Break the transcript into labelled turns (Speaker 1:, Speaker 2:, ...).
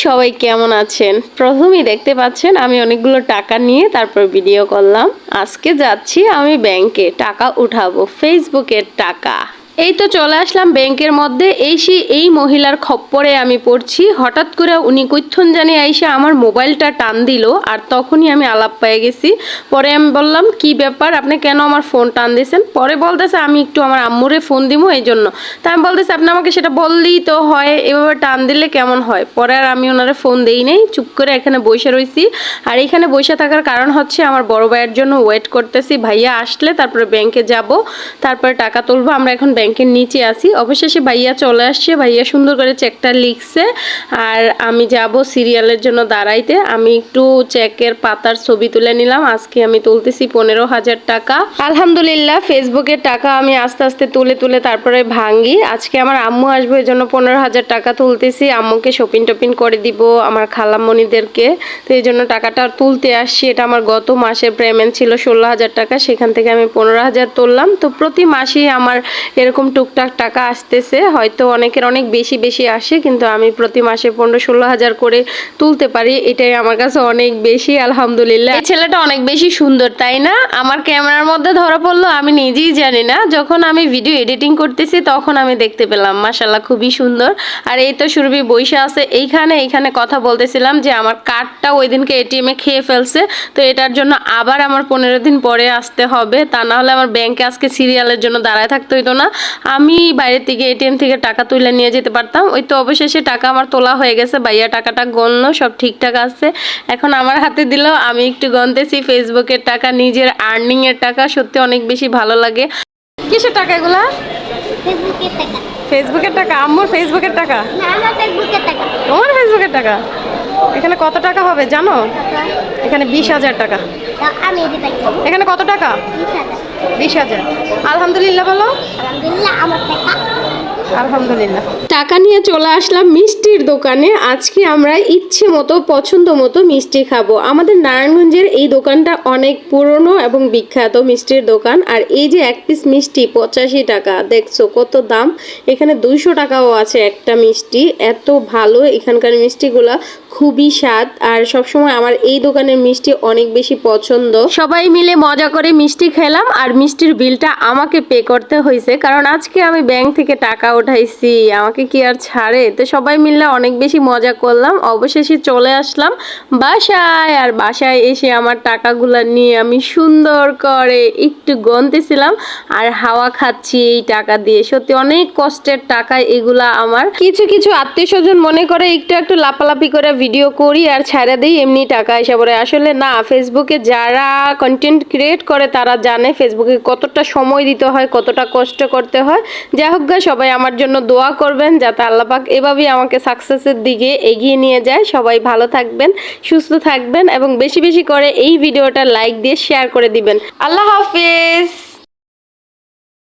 Speaker 1: সবাই কেমন আছেন? প্রথমেই দেখতে পাচ্ছেন আমি অনেকগুলো টাকা নিয়ে তারপর ভিডিও করলাম। আজকে যাচ্ছি আমি ব্যাংকে টাকা উঠাবো, ফেসবুকের টাকা। এই তো চলে আসলাম ব্যাংকের মধ্যে। এই মহিলার খপ্পরে আমি পড়ছি। হঠাৎ করে উনি কইথন জানি আইসা আমার মোবাইলটা টান দিল, আর তখনই আমি আলাপ পেয়ে গেছি। পরে আমি বললাম কি ব্যাপার, আপনি কেন আমার ফোন টান দিয়েছেন? পরে বলতেছে আমি একটু আমার আম্মুরে ফোন দিব এই জন্য। তা আমি বলতেছি আপনি আমাকে সেটা বললেই তো হয়, এভাবে টান দিলে কেমন হয়? পরে আর আমি ওনারে ফোন দেই নাই, চুপ করে এখানে বসে রয়েছি। আর এখানে বসে থাকার কারণ হচ্ছে আমার বড় ভাইয়ের জন্য ওয়েট করতেছি। ভাইয়া আসলে তারপরে ব্যাংকে যাব, তারপরে টাকা তুলবো। আমরা এখন ব্যাংকের নিচে আছি। অবশেষে ভাইয়া চলে আসছে, ভাইয়া সুন্দর করে চেকটা লিখছে। আর আমি যাব সিরিয়ালের জন্য দাঁড়াইতে। আমি একটু চেকের পাতার ছবি তুলে নিলাম। আজকে আমি তুলতেছি 15,000 টাকা। আলহামদুলিল্লাহ, ফেসবুকের টাকা আমি আস্তে আস্তে তুলে তুলে তারপরে ভাঙ্গি। আজকে আমার আম্মু আসবে, এই জন্য 15,000 টাকা তুলতেছি। আম্মুকে শপিং টপিং করে দিব, আমার খালামণিদেরকে। তো এই জন্য টাকাটা তুলতে আসছি। এটা আমার গত মাসের পেমেন্ট ছিল 16,000 টাকা, সেখান থেকে আমি 15,000 তুললাম। তো প্রতি মাসেই আমার এরকম টুকটাক টাকা আসতেছে। হয়তো অনেকের অনেক বেশি বেশি আসে, কিন্তু আমি প্রতি মাসে 15-16,000 করে তুলতে পারি। এটাই আমার কাছে অনেক বেশি। আলহামদুলিল্লাহ। এই ছেলেটা অনেক বেশি সুন্দর, তাই না? আমার ক্যামেরার মধ্যে ধরা পড়লো, আমি নিজেই জানি না। যখন আমি ভিডিও এডিটিং করতেছি তখন আমি দেখতে পেলাম। মাশাআল্লাহ, খুবই সুন্দর। আর এই তো সুরভি বইসা আছে এইখানে কথা বলতেছিলাম যে আমার কার্ডটা ওই দিনকে এটিএম এ খেয়ে ফেলছে। তো এটার জন্য আবার আমার 15 দিন পরে আসতে হবে, তা না হলে আমার ব্যাংকে আজকে সিরিয়ালের জন্য দাঁড়ায় থাকতে হইতো না। আমি বাইরে থেকে এটিএম থেকে টাকা তুলে নিয়ে যেতে পারতাম। ওই তো অবশেষে টাকা আমার তোলা হয়ে গেছে। ভাইয়া টাকাটা গণলো, সব ঠিকঠাক আছে। এখন আমার হাতে দিল, আমি একটু গণতেছি ফেসবুকের টাকা, নিজের আর্নিং এর টাকা। সত্যি অনেক বেশি ভালো লাগে। কিসের টাকা এগুলা? ফেসবুকের টাকা। ফেসবুকের টাকা? আম্মুর ফেসবুকের টাকা? না, আমার ফেসবুকের টাকা। তোমার ফেসবুকের টাকা? এখানে কত টাকা হবে জানো? এখানে 20,000 টাকা। এখানে কত টাকা? 20,000। আলহামদুলিল্লাহ বলো। আলহামদুলিল্লাহ, আমার টাকা। আলহামদুলিল্লাহ। টাকা নিয়ে চলে আসলাম মিষ্টির দোকানে। আজকে আমরা ইচ্ছে মতো পছন্দ মতো মিষ্টি খাবো। আমাদের নারায়ণগঞ্জের এই দোকানটা অনেক পুরনো এবং বিখ্যাত মিষ্টির দোকান। আর এই যে এক পিস মিষ্টি 85 টাকা, দেখছো কত দাম। এখানে 200 টাকাও আছে একটা মিষ্টি। এত ভালো এখানকার মিষ্টিগুলা, খুবই স্বাদ। আর সবসময় আমার এই দোকানের মিষ্টি অনেক বেশি পছন্দ। সবাই মিলে মজা করে মিষ্টি খেলাম, আর মিষ্টির বিলটা আমাকে পে করতে হয়েছে, কারণ আজকে আমি ব্যাংক থেকে টাকা উঠাইছি, আমাকে কি আর ছাড়ে। তো সবাই মিলে অনেক বেশি মজা করলাম। অবশেষে চলে আসলাম বাসায়। আর বাসায় এসে আমার টাকাগুলা নিয়ে আমি সুন্দর করে একটু গনতেছিলাম আর হাওয়া খাচ্ছি এই টাকা দিয়ে। সত্যি অনেক কষ্টের টাকা এগুলা আমার। কিছু কিছু আত্মীয় স্বজন মনে করে একটু লাপালাপি করে ভিডিও করি আর ছাড়া দিই, এমনি টাকা এসে পড়ে। আসলে না, ফেসবুকে যারা কন্টেন্ট ক্রিয়েট করে তারা জানে ফেসবুকে কতটা সময় দিতে হয়, কতটা কষ্ট করতে হয়। যাই হোক, সবাই আমার জন্য দোয়া করবেন যাতে আল্লাহ পাক এভাবেই আমাকে সাকসেসের দিকে এগিয়ে নিয়ে যায়। সবাই ভালো থাকবেন, সুস্থ থাকবেন, এবং বেশি বেশি করে এই ভিডিওটা লাইক দিয়ে শেয়ার করে দিবেন। আল্লাহ হাফেজ।